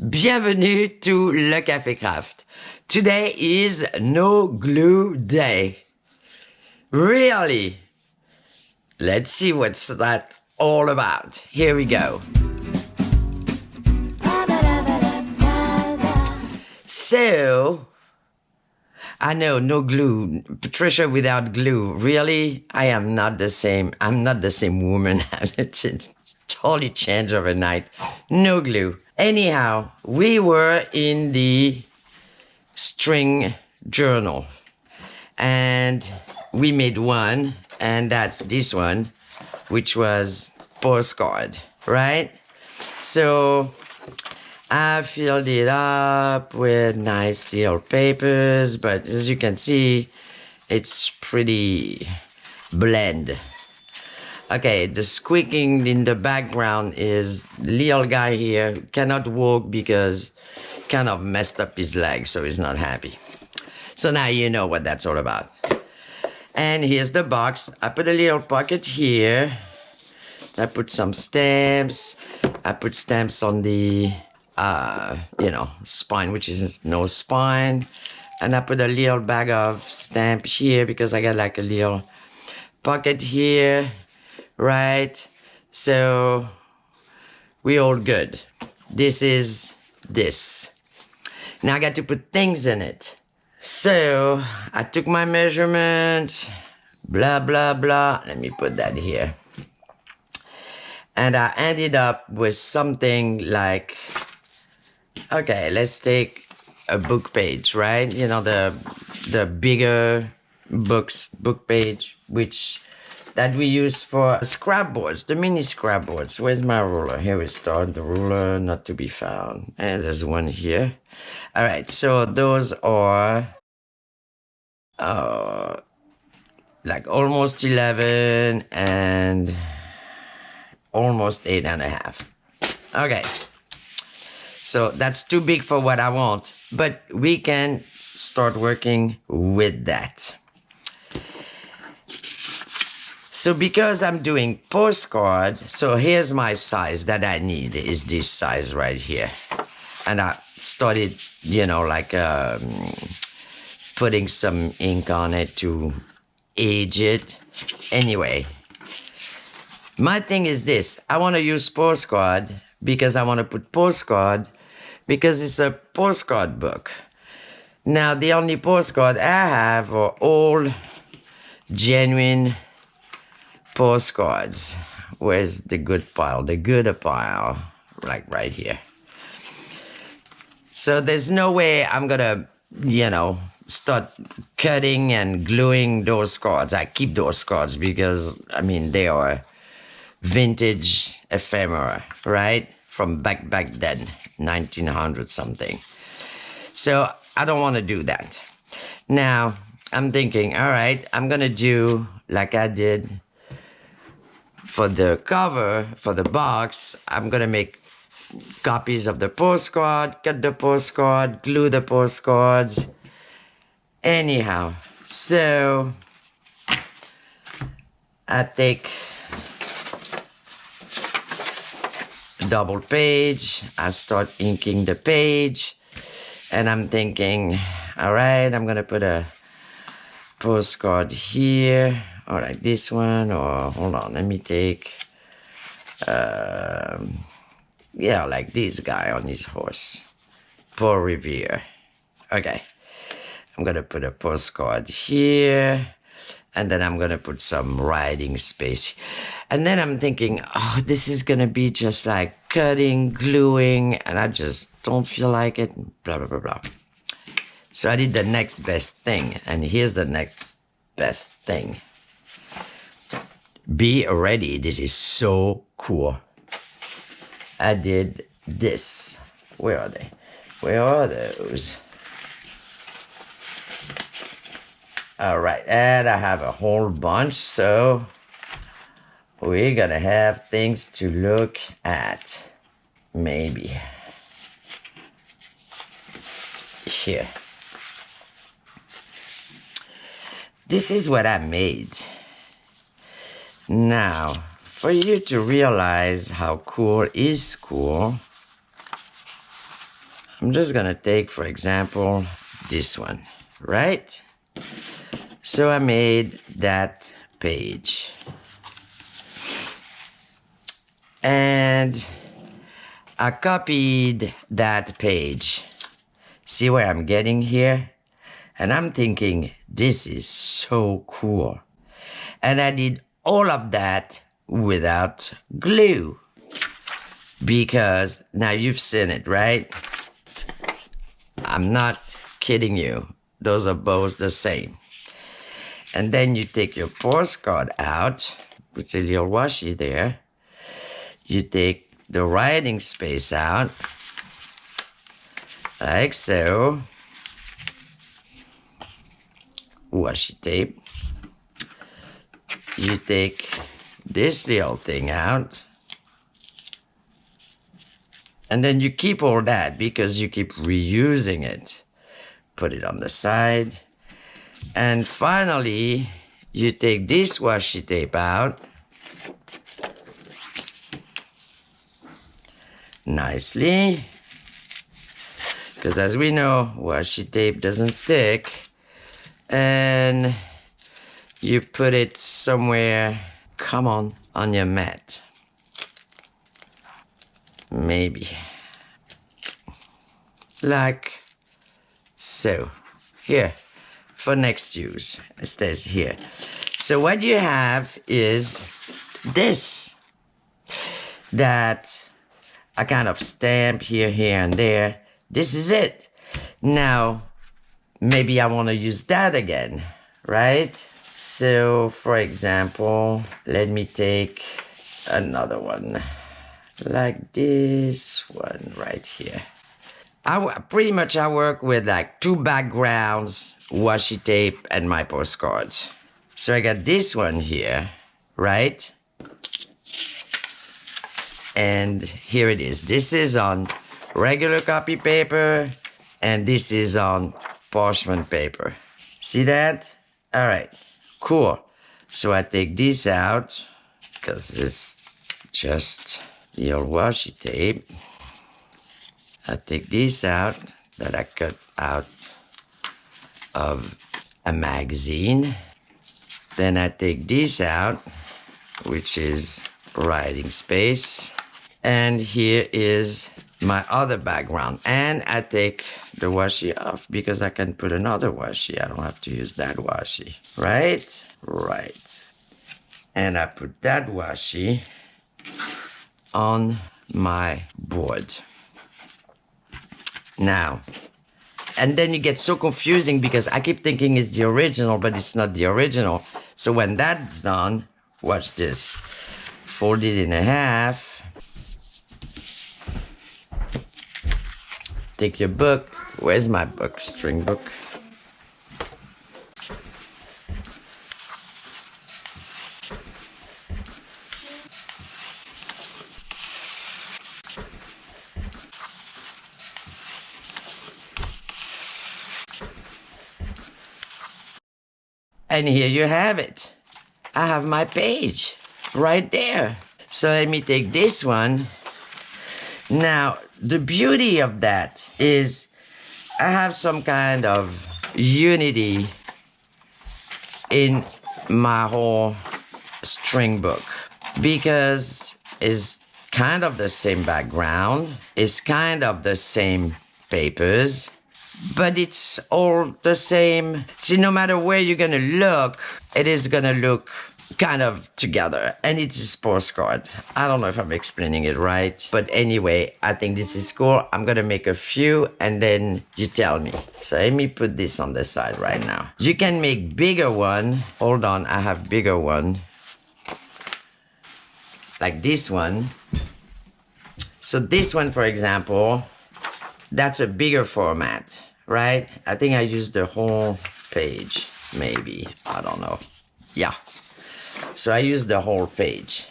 Bienvenue to Le Café Craft. Today is no glue day. Really? Let's see what's that all about. Here we go. So, I know, no glue. Patricia without glue. Really? I am not the same. I'm not the same woman. It's totally changed overnight. No glue. Anyhow, we were in the string journal. And we made one. And that's this one, which was postcard, right? So I filled it up with nice little papers, but as you can see, it's pretty bland. Okay, the squeaking in the background is little guy here cannot walk because kind of messed up his leg, so he's not happy. So now you know what that's all about. And here's the box. I put a little pocket here. I put some stamps. I put stamps on the spine, which is no spine. And I put a little bag of stamp here because I got like a little pocket here, right? So we all good. This is this. Now I got to put things in it. So I took my measurement, blah, blah, blah. Let me put that here. And I ended up with something like, okay, let's take a book page, right? You know, the bigger book page, that we use for scrapboards, the mini scrapboards. Where's my ruler? Here we start, the ruler not to be found. And there's one here. All right, so those are like almost 11 and almost 8.5. Okay. So that's too big for what I want, but we can start working with that. So because I'm doing postcard, so here's my size that I need is this size right here. And I started, putting some ink on it to age it. Anyway, my thing is this. I want to use postcard because I want to put postcard because it's a postcard book. Now, the only postcard I have are all genuine postcards. Where's the good pile? The gooder pile, like right here. So there's no way I'm gonna, start cutting and gluing those cards. I keep those cards because, they are vintage ephemera, right? From back then, 1900 something. So I don't want to do that. Now, I'm thinking, all right, I'm going to do like I did for the cover, for the box. I'm going to make copies of the postcard, cut the postcard, glue the postcards. Anyhow, so I take double page, I start inking the page, and I'm thinking, all right, I'm gonna put a postcard here, or like this one, or hold on, let me take, like this guy on his horse, Paul Revere. Okay, I'm gonna put a postcard here, and then I'm gonna put some writing space. And then I'm thinking, oh, this is gonna be just like cutting, gluing, and I just don't feel like it, blah, blah, blah, blah. So I did the next best thing, and here's the next best thing. Be ready, this is so cool. I did this. Where are they? Where are those? All right, and I have a whole bunch, so we're gonna have things to look at. Maybe. Here. This is what I made. Now, for you to realize how cool is cool, I'm just gonna take, for example, this one, right? So I made that page. And I copied that page. See where I'm getting here? And I'm thinking, this is so cool. And I did all of that without glue. Because now you've seen it, right? I'm not kidding you. Those are both the same. And then you take your postcard out, put a little washi there. You take the writing space out, like so. Washi tape. You take this little thing out. And then you keep all that because you keep reusing it. Put it on the side. And finally, you take this washi tape out. Nicely. Because as we know, washi tape doesn't stick. And you put it somewhere, come on your mat. Maybe. Like so. Here, for next use, it stays here. So what you have is this. That I kind of stamp here, and there. This is it. Now, maybe I want to use that again, right? So, for example, let me take another one. Like this one right here. I work with like 2 backgrounds, washi tape, and my postcards. So I got this one here, right? And here it is. This is on regular copy paper, and this is on parchment paper. See that? All right, cool. So I take this out, because it's just your washi tape. I take this out that I cut out of a magazine. Then I take this out, which is writing space. And here is my other background. And I take the washi off because I can put another washi. I don't have to use that washi. Right? Right. And I put that washi on my board. Now, and then it gets so confusing because I keep thinking it's the original, but it's not the original. So when that's done, watch this. Fold it in half. Take your book. Where's my book? String book. And here you have it. I have my page right there. So let me take this one. Now, the beauty of that is I have some kind of unity in my whole string book because it's kind of the same background, it's kind of the same papers, but it's all the same. See, no matter where you're gonna look, it is gonna look kind of together, and it's a postcard. I don't know if I'm explaining it right, but anyway, I think this is cool. I'm gonna make a few and then you tell me. So let me put this on the side right now. You can make bigger one. Hold on, I have bigger one. Like this one. So this one, for example, that's a bigger format, right? I think I used the whole page, maybe. I don't know. Yeah. So I used the whole page.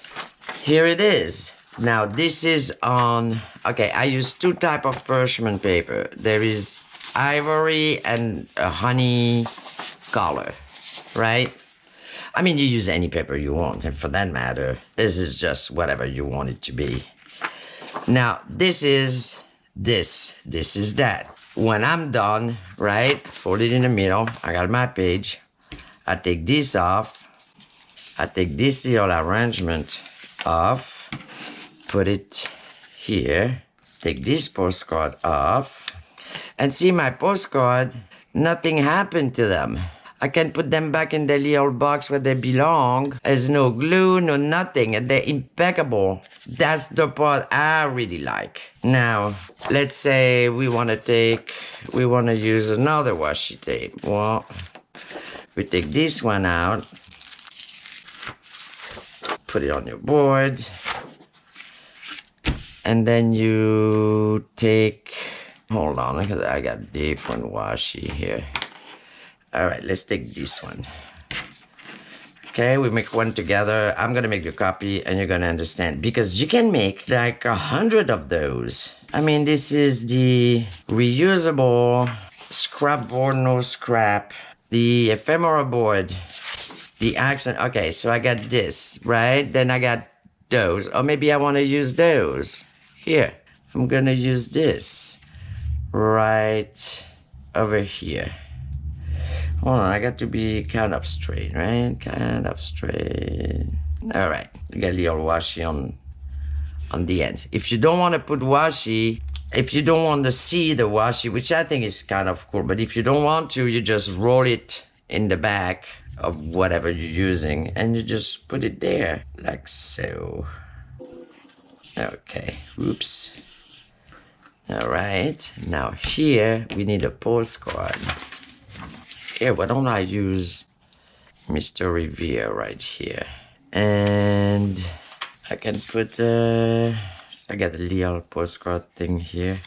Here it is. Now this is on, okay, I use 2 types of parchment paper. There is ivory and a honey color, right? I mean, you use any paper you want, and for that matter, this is just whatever you want it to be. Now, this is This is that. When I'm done, right, fold it in the middle. I got my page. I take this off. I take this little arrangement off. Put it here. Take this postcard off. And see my postcard, nothing happened to them. I can put them back in the little box where they belong. There's no glue, no nothing, and they're impeccable. That's the part I really like. Now, let's say we want to use another washi tape. Well, we take this one out, put it on your board, and then you take, hold on, because I got different washi here. All right, let's take this one. Okay, we make one together. I'm gonna make a copy and you're gonna understand because you can make like 100 of those. I mean, this is the reusable scrap board, no scrap, the ephemera board, the accent. Okay, so I got this, right? Then I got those, or maybe I wanna use those. Here, I'm gonna use this right over here. Hold on, I got to be kind of straight, right? Kind of straight. All right, you got a little washi on the ends. If you don't want to put washi, if you don't want to see the washi, which I think is kind of cool, but if you don't want to, you just roll it in the back of whatever you're using and you just put it there, like so. Okay, oops. All right, now here we need a postcard. Here, why don't I use Mr. Revere right here? And I can put, I got a little postcard thing here.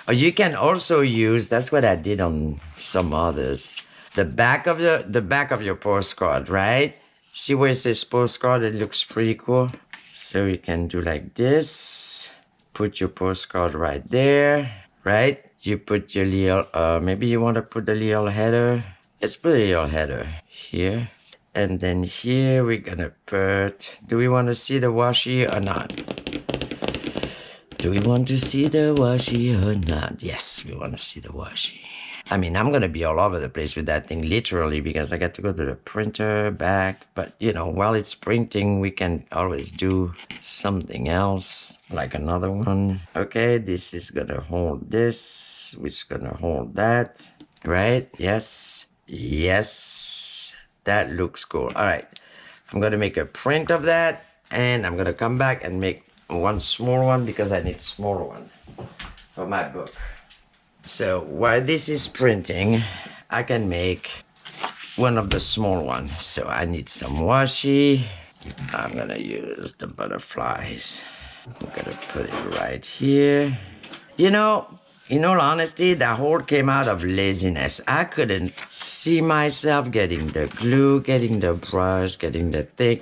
Or you can also use, that's what I did on some others, the back of your postcard, right? See where it says postcard? It looks pretty cool. So you can do like this, put your postcard right there, right? You put your little, maybe you want to put the little header. Let's put a little header here. And then here we're gonna put, do we want to see the washi or not? Do we want to see the washi or not? Yes, we want to see the washi. I mean, I'm gonna be all over the place with that thing literally because I got to go to the printer back. But you know, while it's printing, we can always do something else, like another one. Okay, this is gonna hold this, which is gonna hold that, right? Yes, yes, that looks cool. All right, I'm gonna make a print of that, and I'm gonna come back and make one small one because I need smaller one for my book. So while this is printing, I can make one of the small ones. So I need some washi. I'm gonna use the butterflies. I'm gonna put it right here. You know, in all honesty, that whole came out of laziness. I couldn't see myself getting the glue, getting the brush, getting the thing,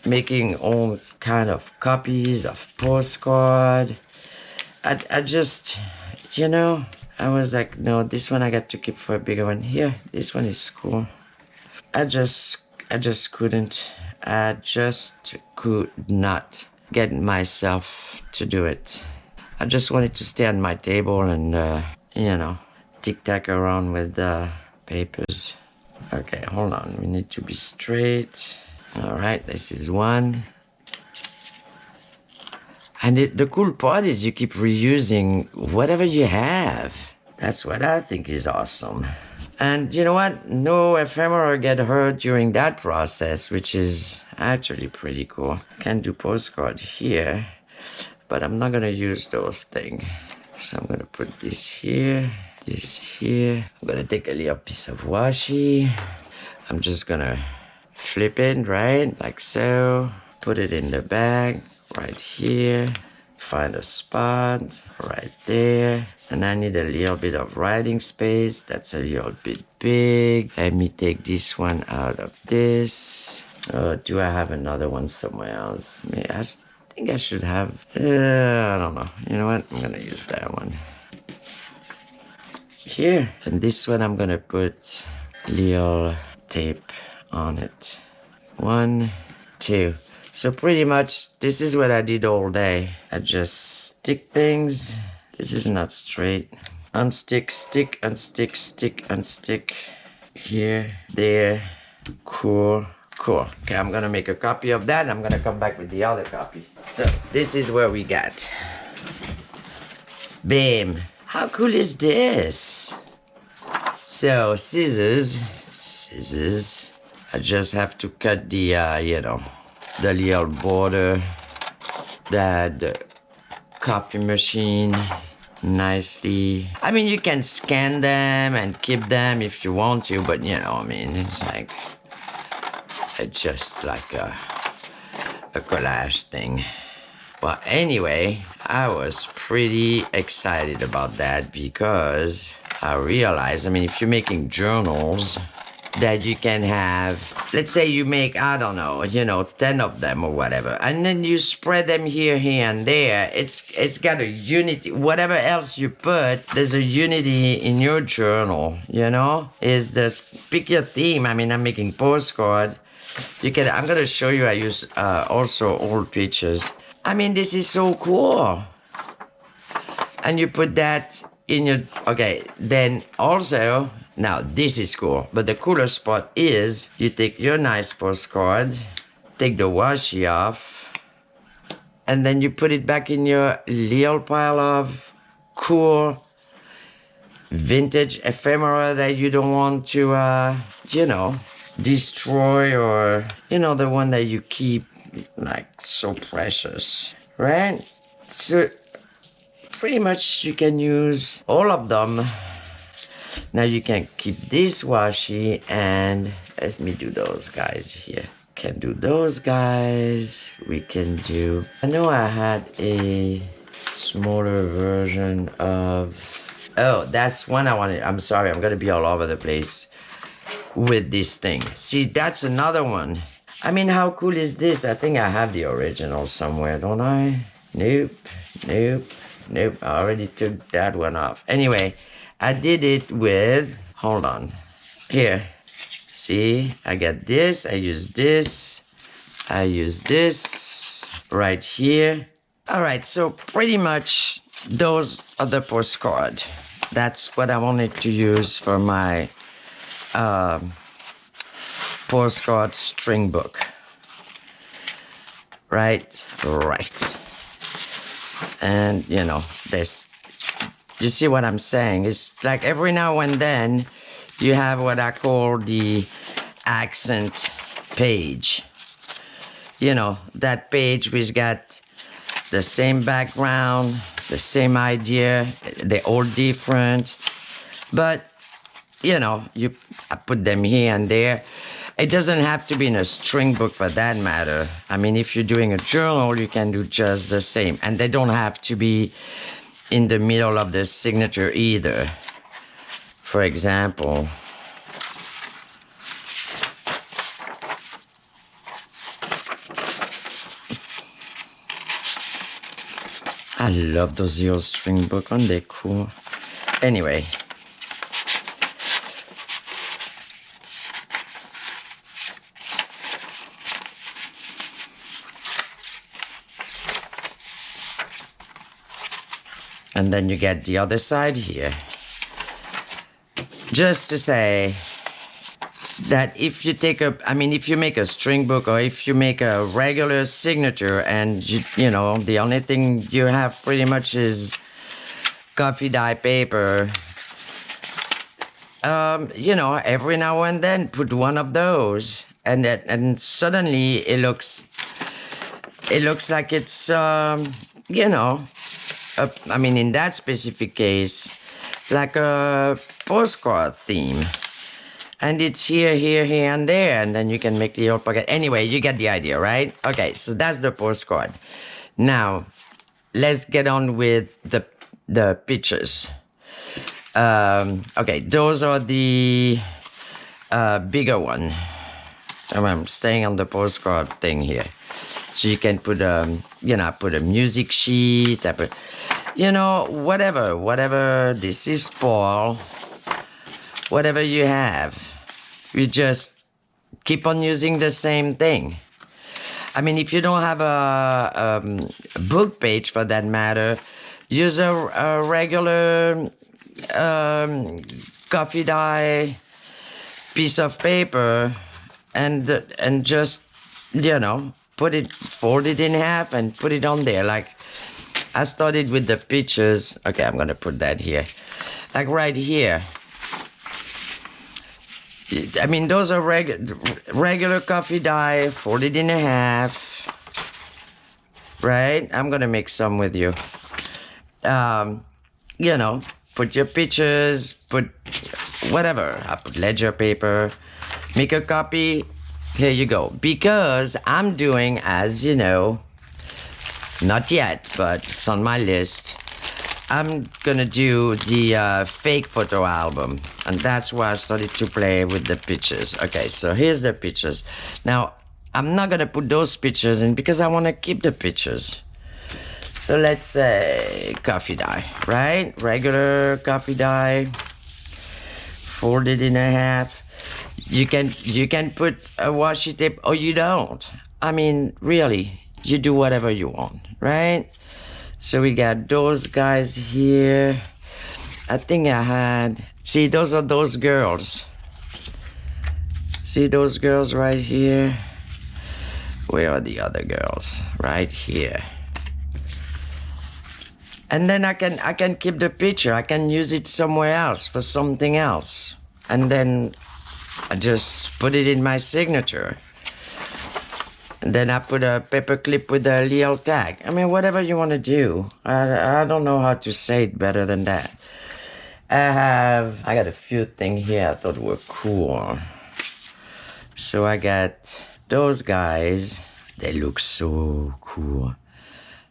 making all kind of copies of postcard. I just, you know, I was like, no, this one I got to keep for a bigger one. Here, this one is cool. I just couldn't. I just could not get myself to do it. I just wanted to stay on my table and, you know, tic-tac around with the papers. Okay, hold on. We need to be straight. All right, this is one. And the cool part is you keep reusing whatever you have. That's what I think is awesome. And you know what? No ephemera get hurt during that process, which is actually pretty cool. Can do postcard here, but I'm not gonna use those things. So I'm gonna put this here, this here. I'm gonna take a little piece of washi. I'm just gonna flip it, right? Like so. Put it in the bag. Right here, find a spot right there, and I need a little bit of writing space. That's a little bit big. Let me take this one out of this. Do I have another one somewhere else? I think I should have, I don't know. You know what? I'm gonna use that one here, and this one I'm gonna put little tape on it. 1, 2. So pretty much, this is what I did all day. I just stick things, This is not straight. Unstick, stick, unstick, stick, unstick. Here, there, cool. Cool. Okay, I'm gonna make a copy of that. I'm gonna come back with the other copy. So this is where we got. Bam. How cool is this? So scissors. I just have to cut the, the little border. The copy machine nicely. I mean, you can scan them and keep them if you want to, but it's like. It's just like a collage thing. But anyway, I was pretty excited about that because I realized, if you're making journals, that you can have, let's say you make, 10 of them or whatever, and then you spread them here and there. It's got a unity. Whatever else you put, there's a unity in your journal, is the, pick your theme. I'm making postcard. I'm gonna show you, I use also old pictures. This is so cool. And you put that in your, okay, then also, now this is cool, but the coolest part is you take your nice postcard, take the washi off, and then you put it back in your little pile of cool vintage ephemera that you don't want to, destroy, or the one that you keep like so precious, right? So pretty much you can use all of them. Now you can keep this washi, and let me do those guys here. Can do those guys. We can do, I know I had a smaller version of, oh, that's one I wanted. I'm sorry, I'm gonna be all over the place with this thing. See, that's another one. How cool is this? I think I have the original somewhere, don't I? Nope. I already took that one off. Anyway, I did it with, hold on. Here, see, I got this, I use this right here. All right, so pretty much those are the postcard. That's what I wanted to use for my postcard string book. Right. And this, you see what I'm saying? It's like every now and then you have what I call the accent page. That page which got the same background, the same idea, they're all different, but I put them here and there. It doesn't have to be in a string book for that matter. If you're doing a journal, you can do just the same. And they don't have to be in the middle of the signature either. For example, I love those little string books. Aren't they cool? Anyway. And then you get the other side here. Just to say that if you take if you make a string book, or if you make a regular signature, and the only thing you have pretty much is coffee dye paper, every now and then put one of those, and suddenly it looks like it's in that specific case, like a postcard theme. And it's here, and there, and then you can make the old pocket. Anyway, you get the idea, right? Okay, so that's the postcard. Now, let's get on with the pictures. Okay, those are the bigger one. I'm staying on the postcard thing here. So you can put put a music sheet, I put, whatever, this is Paul, whatever you have, you just keep on using the same thing. If you don't have a book page for that matter, use a regular coffee dye piece of paper and just, fold it in half and put it on there. Like I started with the pictures. Okay, I'm gonna put that here. Like right here. I mean, those are regular coffee dye, folded in half. Right? I'm gonna make some with you. Put your pictures, put whatever. I put ledger paper, make a copy. Here you go. Because I'm doing, as you know, not yet, but it's on my list. I'm gonna do the fake photo album, and that's why I started to play with the pictures. Okay, so here's the pictures. Now, I'm not gonna put those pictures in because I wanna keep the pictures. So let's say coffee dye, right? Regular coffee dye, fold it in half. You can put a washi tape or you don't. I mean, really, you do whatever you want, right? So we got those guys here. I think I had, see, those are those girls. See those girls right here? Where are the other girls? Right here. And then I can keep the picture. I can use it somewhere else for something else. And then I just put it in my signature. And then I put a paper clip with a little tag. I mean, whatever you want to do. I don't know how to say it better than that. I got a few things here I thought were cool. So I got those guys. They look so cool. I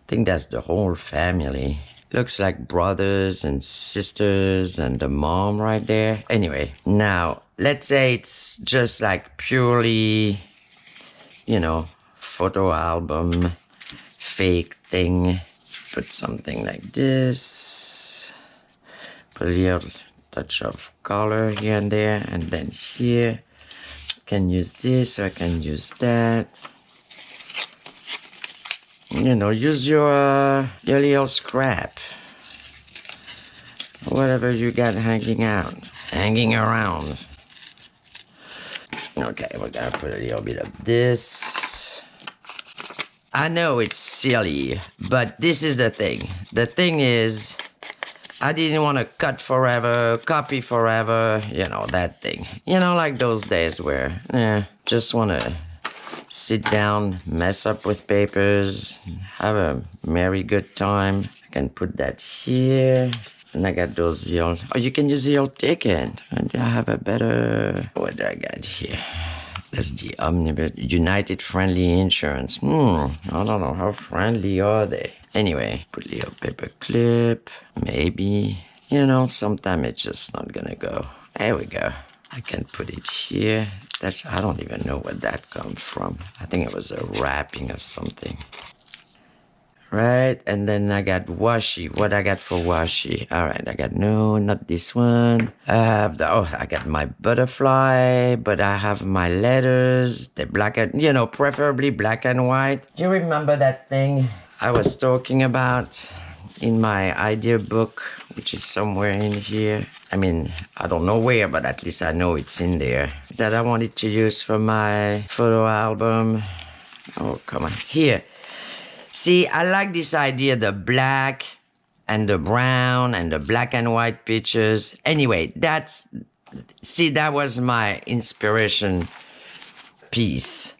think that's the whole family. Looks like brothers and sisters and the mom right there. Anyway, now, let's say it's just like purely, photo album, fake thing. Put something like this. Put a little touch of color here and there. And then here, I can use this or I can use that. Use your little scrap. Whatever you got hanging around. Okay, we're gonna put a little bit of this. I know it's silly, but this is the thing. The thing is, I didn't want to cut forever, copy forever, that thing. Like those days where, just want to sit down, mess up with papers, have a merry good time. I can put that here. And I got those little, you can use the old ticket. And I have a better, what do I got here? That's the Omnibus United Friendly Insurance. I don't know, how friendly are they? Anyway, put a little paper clip, maybe. Sometime it's just not gonna go. There we go. I can put it here. I don't even know where that comes from. I think it was a wrapping of something. Right, and then I got washi. What I got for washi? All right, I got, no, not this one. I got my butterfly, but I have my letters. They're black and, preferably black and white. Do you remember that thing I was talking about in my idea book, which is somewhere in here? I mean, I don't know where, but at least I know it's in there. That I wanted to use for my photo album. Oh, come on. Here. See, I like this idea, the black and the brown and the black and white pictures. Anyway, that was my inspiration piece.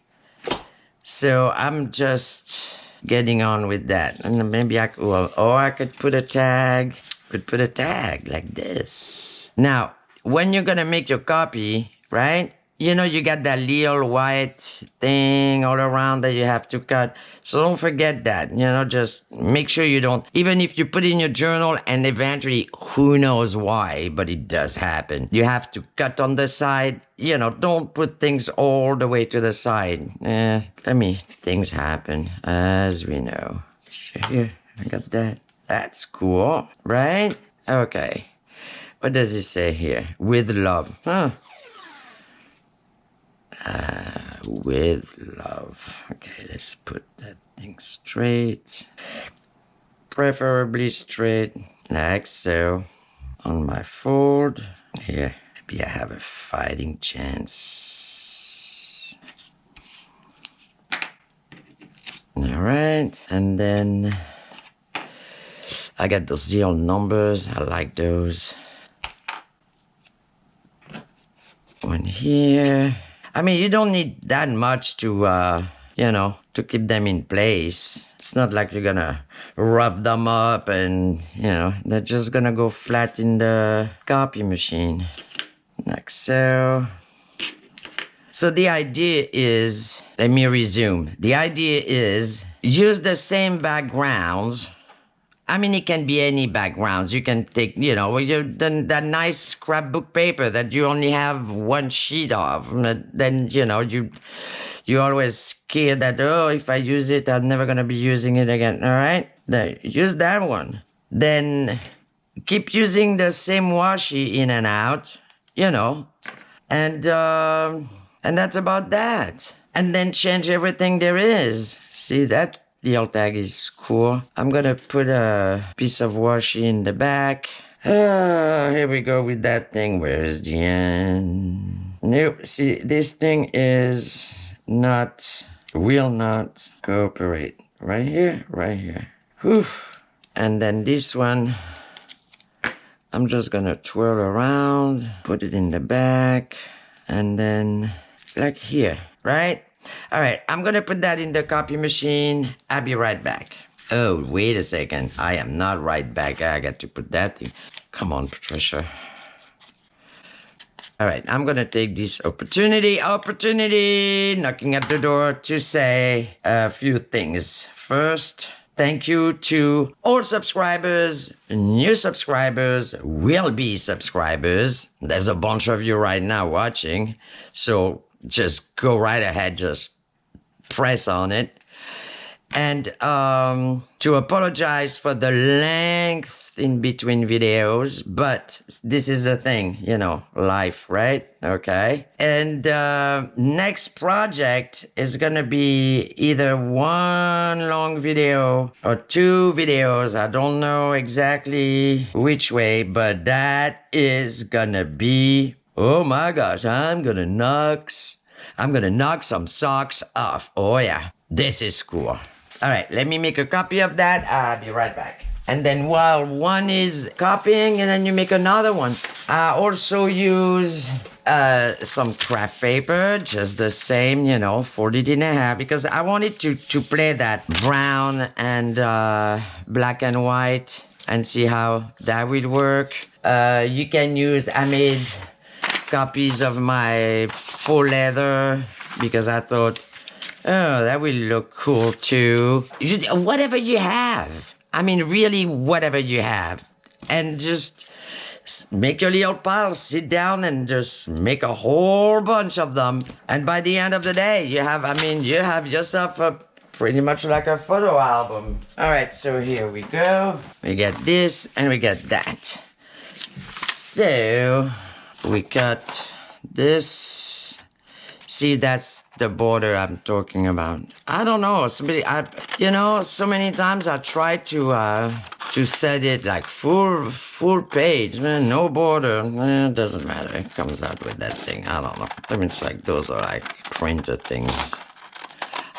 So I'm just getting on with that. And maybe I could put a tag. Like this. Now, when you're gonna make your copy, right? You got that little white thing all around that you have to cut. So don't forget that, just make sure you don't, even if you put it in your journal and eventually, who knows why, but it does happen. You have to cut on the side, don't put things all the way to the side. Things happen, as we know. So here, I got that. That's cool, right? Okay. What does it say here? With love. With love. Okay, let's put that thing straight. preferably straight, like so, on my fold. Here, maybe I have a fighting chance. All right, and then I got those zero numbers. I like those. One here. I mean, you don't need that much to, to keep them in place. It's not like you're gonna rough them up and, they're just gonna go flat in the copy machine. Like so. So the idea is, let me resume. The idea is use the same backgrounds. I mean, it can be any backgrounds. You can take, that nice scrapbook paper that you only have one sheet of. Then, you're always scared that, if I use it, I'm never going to be using it again. All right? There, use that one. Then keep using the same washi in and out, and that's about that. And then change everything there is. See that? The alt tag is cool. I'm gonna put a piece of washi in the back. Here we go with that thing. Where is the end? Nope. See, this thing will not cooperate. Right here, right here. Whew. And then this one, I'm just gonna twirl around, put it in the back, and then like here, right? All right, I'm going to put that in the copy machine. I'll be right back. Oh, wait a second. I am not right back. I got to put that thing. Come on, Patricia. All right, I'm going to take this opportunity, knocking at the door to say a few things. First, thank you to all subscribers, new subscribers, will-be subscribers. There's a bunch of you right now watching, so just go right ahead, just press on it. And to apologize for the length in between videos, but this is the thing, life, right? Okay. And next project is gonna be either one long video or two videos. I don't know exactly which way, but that is gonna be, oh my gosh, I'm gonna knock some socks off. Oh yeah, this is cool. All right, let me make a copy of that. I'll be right back. And then while one is copying, and then you make another one. I also use some craft paper, just the same, fold it in half, because I wanted to play that brown and black and white and see how that would work. You can use, I made copies of my faux leather because I thought, oh, that will look cool too. Whatever you have. I mean, really, whatever you have. And just make your little pile, sit down and just make a whole bunch of them. And by the end of the day, you have yourself pretty much like a photo album. All right, so here we go. We get this and we get that. So we got this. See, that's the border I'm talking about. I don't know. So many times I try to set it like full page, man, no border. It doesn't matter. It comes out with that thing. I don't know. I mean, it's like those are like printer things.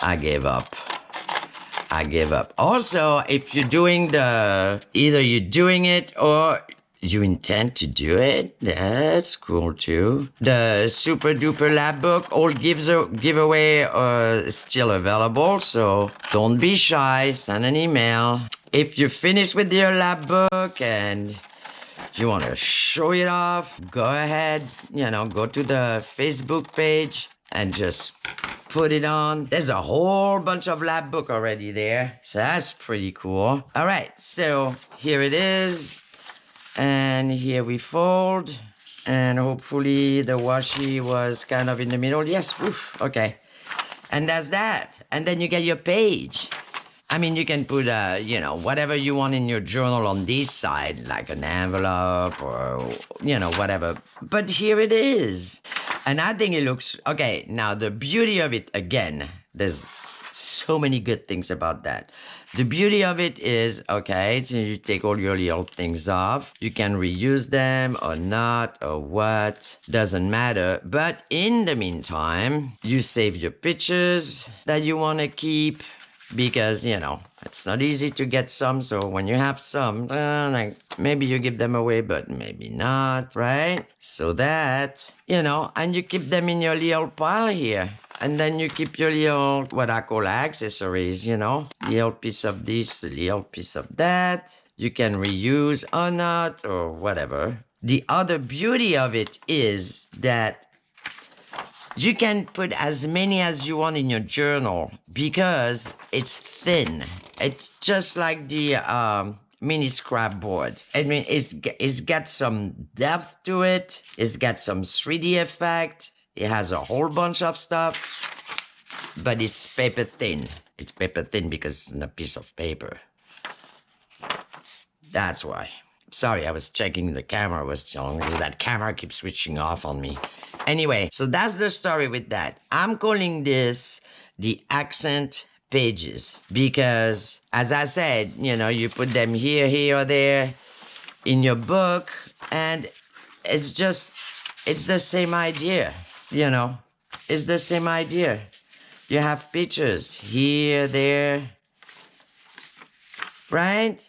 I gave up. Also, if you're doing either you're doing it or you intend to do it, that's cool too. The Super Duper Lab Book, all giveaway are still available, so don't be shy, send an email. If you're finished with your lab book and you want to show it off, go ahead, go to the Facebook page and just put it on. There's a whole bunch of lab book already there, so that's pretty cool. All right, so here it is. And here we fold, and hopefully the washi was kind of in the middle. Yes, oof, okay. And that's that. And then you get your page. I mean, you can put, whatever you want in your journal on this side, like an envelope or, whatever. But here it is. And I think it looks, okay, now the beauty of it, again, there's So many good things about that. The beauty of it is, okay, so you take all your little things off. You can reuse them or not or what. Doesn't matter. But in the meantime, you save your pictures that you want to keep because, it's not easy to get some. So when you have some, like maybe you give them away, but maybe not, right? So that, and you keep them in your little pile here. And then you keep your little, what I call accessories, little piece of this, little piece of that. You can reuse or not or whatever. The other beauty of it is that you can put as many as you want in your journal because it's thin. It's just like the mini scrapboard. I mean, it's got some depth to it. It's got some 3D effect. It has a whole bunch of stuff, but it's paper thin. It's paper thin because it's a piece of paper. That's why. Sorry, I was checking the camera was on. That camera keeps switching off on me. Anyway, so that's the story with that. I'm calling this the accent pages because, as I said, you put them here, or there in your book, and it's the same idea. It's the same idea. You have pictures here, there, right?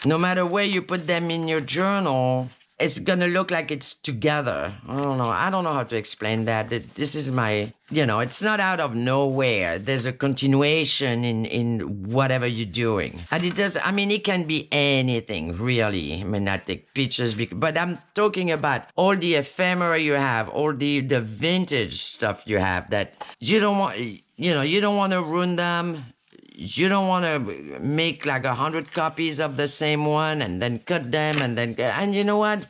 No matter where you put them in your journal, it's gonna look like it's together. I don't know how to explain that. This is my, it's not out of nowhere. There's a continuation in whatever you're doing. And it can be anything, really. I take pictures, but I'm talking about all the ephemera you have, all the vintage stuff you have that you don't want, you don't want to ruin them. You don't want to make like 100 copies of the same one and then cut them and you know what?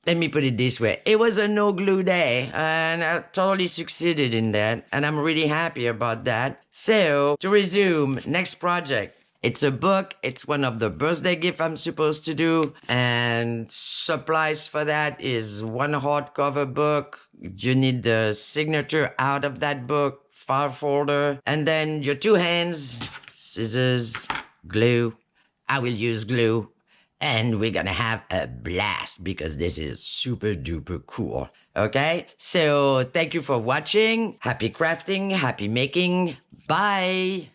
Let me put it this way. It was a no glue day and I totally succeeded in that and I'm really happy about that. So to resume, next project. It's a book. It's one of the birthday gifts I'm supposed to do. And supplies for that is one hardcover book. You need the signature out of that book, file folder, and then your 2 hands, scissors, glue. I will use glue. And we're gonna have a blast because this is super duper cool. Okay? So thank you for watching. Happy crafting. Happy making. Bye.